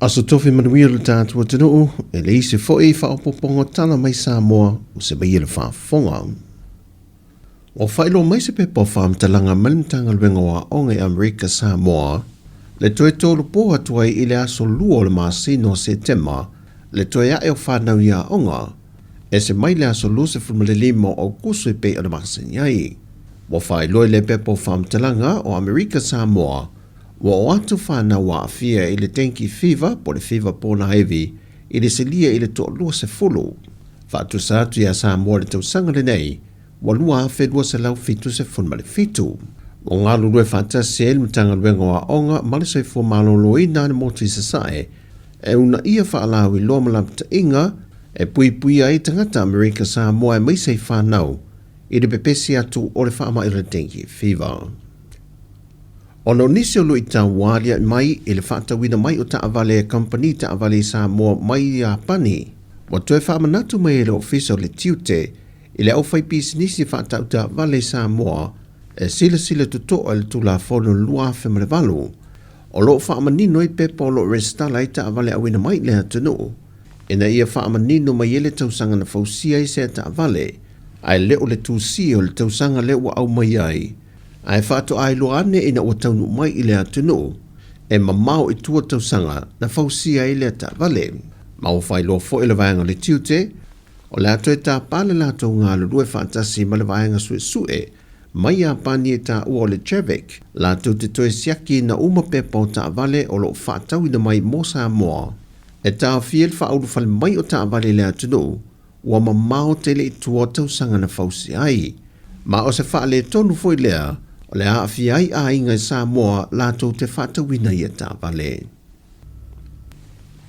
Aso tofi manuia le tātua tino, e le isi fo'i whaopopongo Tala mai Sāmoa o se mai le whaafonga. O whailo mai se pepo whaamtalanga malimtanga luenga wa onge Amerika Samoa, le toe tolu po atuai i le aso lua o le masino se tema, le toe ae o whanau ia onga, e se mai le aso lua se fulmale lima o kusu i pei o le masiniai. Wa whailo le pepo whaamtalanga o Amerika Samoa, wa o atu whanau wa afia i le tenki fever, po le fever pōna heavy, i le selia i le toa lua se fulu. Whaatu sātu ia Samoa le tau sanga le nei, wa lua awhedua se lau fitu se funmale fitu. O ngā lulue whātasi e mtanga luenga wa onga, male sai fua malolo i nāne motu i sasae, e una ia whaalau i loa malamta inga, e pui pui ai tangata Amerika Samoa e mai sai whanau, i le pepesi atu o le whaama i le tenki fever. Ono nisi o lui ta walia mai i le whaatawina mai o ta avale e company ta avale Samoa mai i a pani. Wa toe whaamanatu mai e le ofisa o le tiute, i le au whai pisi nisi whaatau ta avale Samoa, e sila tuto le tula fono lua whemare walu. O lo whaamanino i pepa o lo restala i ta avale awina mai le atunu. Ina ia whaamanino mai ele tausanga na fausia i se ta avale, ai leo le tūsi o le tausanga leo au mai ai. Ai whaato ai lo ane ina o taunu mai i le atunu, e mamau i tua tausanga na fausia i le ta avale. Mau whai lo fo i le vaenga le tiute, o le ato e tā pāle lato ngā lulue whaatasi ma le vaenga sue, mai a pani e tā ua o le Chevek, lato te toe siaki na uma pepa o ta avale o lo whaatau ina mai mo Samoa. E tā fiel whauru whale mai o ta avale le atunu, ua mamau tele i tua tausanga na fausia ai. Ma o se whaale tonu foi lea, o le aafi ai a inga i Samoa lato te whaatawina i a ta avale.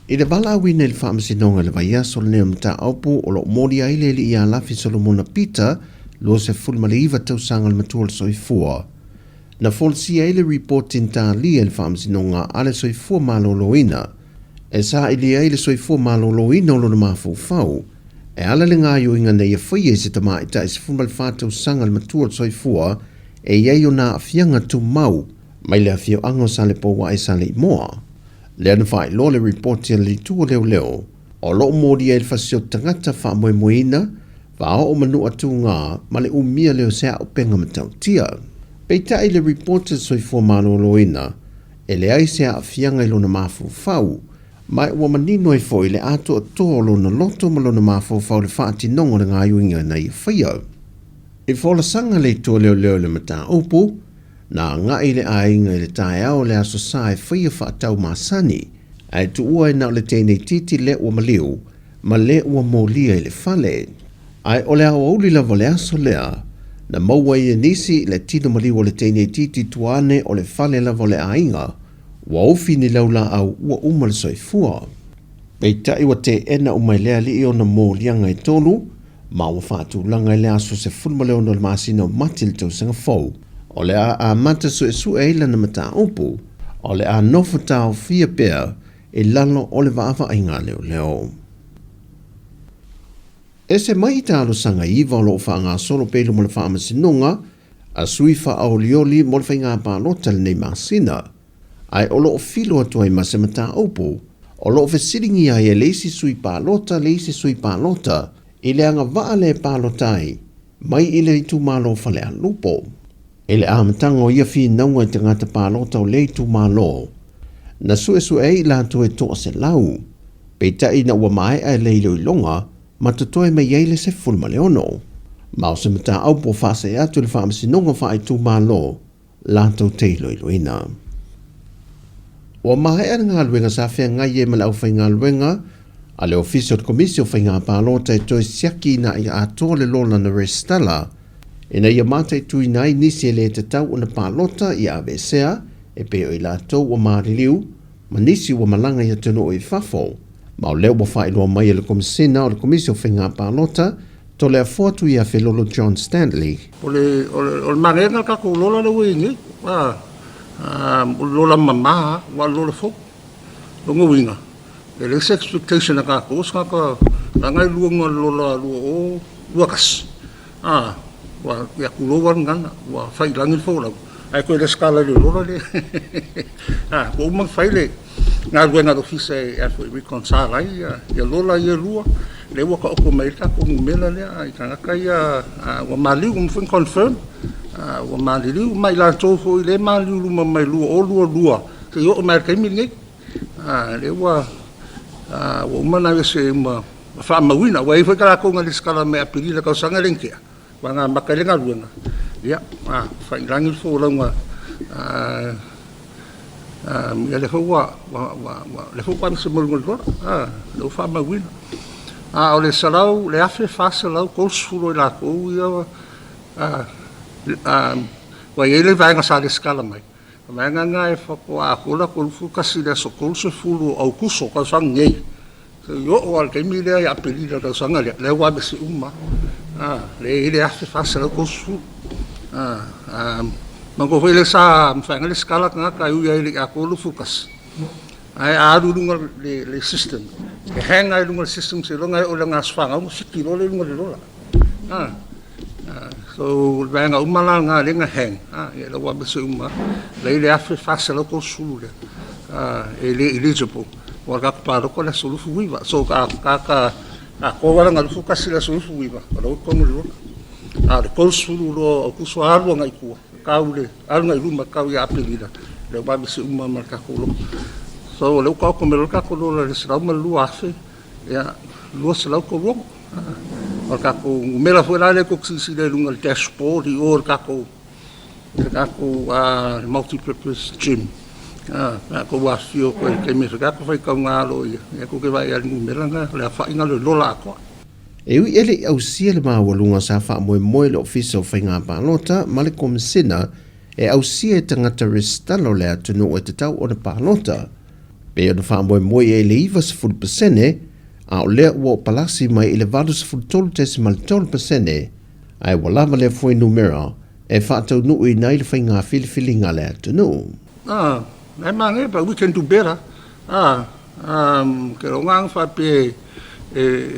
I le bala awina i le whaamasinonga le vai aso le nea mta aupu o lo mori ai le li i a lafi Solomona Peter lo se fulmale iwa tausanga le matua le soifua. Na folsi ai le reportin ta lia le whaamasinonga a le soifua maloloina. E sa ili ai le soifua maloloina o lo na mafufau. E ala le ngā inga nei a whaia i se tama i ta i se fulmale whaatausanga le matua le soifua e iei o na afianga tu mau mai le afio ango sa le powa e sa le imoa. Le anu whai lo le reportia li tua leo, o lo mori e le fasio tangata wha moe moina, wa o manu atu ngā, ma le umia leo sea o penga matau tia. Peita i le reportia soifua maloloina, e le ai sea afianga i lo na mafu fau, mai ua manino e fo i le ato a tō lo na loto ma lo na mafu fau le whaati nongo na ngā yuinga na i whaia. I fola sanga le tua leo le mata upu, na nga i le ainga i le tae au le aso sae whaia whaatau masani, ai tu ua e nao le tēnei titi le ua maliu, ma le ua mōlia i le whale. Ai o le au auli lava le aso lea, na maua i nisi le tino maliu o le tēnei titi tuane o le whale lava le ainga, ua ufi ni laula au ua uma le soifua. Pei tai wa te ena umai lea li i o na mōlianga i tolu, ma ua whaatu langa i le aso se fulma leo no le masino mati le tausanga fau. O le a mata su e ila na mata upu, o le a nofu tau fia pea e lalo o le vaafa ai ngā leo. E se mai talo sanga iwa o lo wha ngā solo pelu mo le wha amasinunga, a sui wha au lioli mo le wha ngā pālota le nei masina, ai o lo filo atu ai mase mata upu, o lo fesiringi ai e leisi sui pālota, i le anga waa le pālotai, mai i le itu malo whale a lupo. E le amatanga o ia fi naunga i te ngata pālota o le itu malo. Na sue i lato e toa se lau. Peita i na ua mai ai leilo i longa, ma tutoe me yeile se fulma leono. Mao se mata au po fasa e atu le whaamasinonga wha i tu malo, lato teilo i loina. Ua mai ana ngā luenga sa whea ngai e mala au whai ngā luenga, a le ofisio de komisio whai ngā pālota e toi siaki na i atoa le lola na restala, e na ia mātai tui nai nisi e le te tau o na pālota i AVSA, e peo i lātou o Mariliu, ma nisi o malanga i atunu o i whafo. Ma o leo wa whaeloa mai e le komisina o le komisio whenga pālota, to le afuatu i a whelolo John Stanley. O le marenga kako lola le wingi, o lola mamaha, wa lola fo, longa winga. E le expectation na kako, os kaka, rangai luonga lola lua o luakas. Wa ya kulowa ngana wa fai langi fo la ai ko le skala le lola le ko uma fai le ngā ruenga do fisa e afu i reconcile ai ia lola ia lua le ua ka oko mai ta ko ngumela lea i kangaka ia ua maliu umwhin confirm ua maliu mai la tōfo i le maliu luma mai lua o lua te i o mai kaimi ngai le ua umana ia se uma whaamawina ua i whaikara ko ngā liskala me apirila kau sanga renkea wa ngā makarenga ruenga ia whairangi fo launga ia le hua le hua se mulungol le fa ma win o le salau le afe fa salau ko suro la ko ia wa ia le vai nga sa skala mai nga e fa ko a ko la ko fu kasi le so ko se fulu au kuso ka sang nei yo o al ke mi le a peli da sang le wa be se umma le afe fa salau ko su Mangko fele sa mfanga le skala nga ka yu ya ile akolo focus. Ai aru lunga le system. Ke hang ai lunga system se longa o nga sfanga mo sikilo le lunga le lola. So vanga umala nga le nga hang. Ya lo wa besu uma. Le ile afi faselo ko sulu le. Ele eligible. Wa ka pa ko le sulu fuiva. So ka ko wala nga focus le sulu fuiva. Lo ko mo lo. Le ko sulu lo ku so aru nga ikua. Kaule alunga iluma kau ya apelida le babi se uma marka kolo so le ka ko melo ka kolo le sra uma lu afe ya lu sra ko ro marka ko mela foi la le ko si le lunga le dashboard i or ka ko multi-purpose gym ko wa fio ko ke me ka ko fai ka ngalo ya ko ke vai al mela nga le fa inga le lola ko E ui ele au sia le mawalunga sa wha moe le ofisa o whainga pālota, ma le komisina e au sia e tangata restalo le atunu o te tau o na pālota. Pe o na wha moe e le iwa sa 10%, a o lea ua o palasi mai i le valu sa 13% ai walama le foi numera e wha tau nuu i nai le whainga fili ngā le atunu. Nai mange, but we can do better. Ke rongang wha pe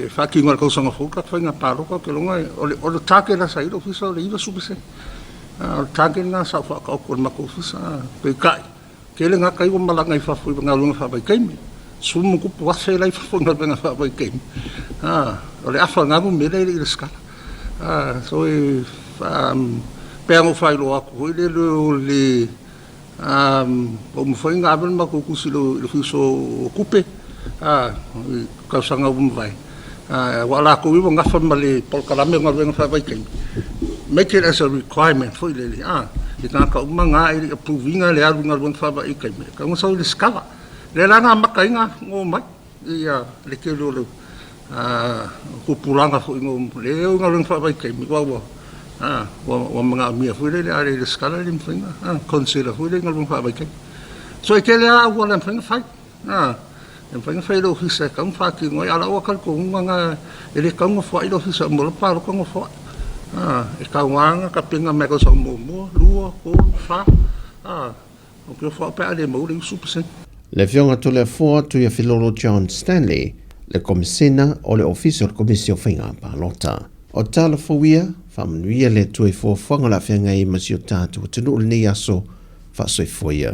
fa ki ngal ko sanga foka fa nga paro ko longa o le take la sai ofisa le iva subse o take na sa fa ko ma ko ofisa pe kai ke le nga kai o malanga fa fu nga lunga fa ba kai sumu ku pa se lai fa nga nga fa ba kai o le afa nga mo me le skala so pe ngo fa lo ko le o mo fa nga ben ma ko kusilo le fiso kupe ka sanga vai wala ko wibo nga famale pol kalame nga venga fa vai make it as a requirement for le i ka umanga i approving le alu nga venga fa vai ka nga so le skala le la nga makai nga ngo mai ia le ke lo ko pulanga fo ngo le nga venga fa vai ka mi wa mga mi fo le le skala le mfinga consider fo le nga venga fa vai ka so ke le a wala mfinga fa en fai lo hisa ka fa ki ngoi ala o ka ko nga ele ka ngo fa lo hisa mo pa lo ka ngo fa e ka wanga ka pinga me ko so mo luo ko fa o ke fa pa le mo le super. Le fionga to le fo to ia filolo John Stanley le komisina o le officer komisio whainga pālota o Tala fowia whamanuia le tue fo whanga la whianga i masio tātua tunu le ni aso wha soi foia.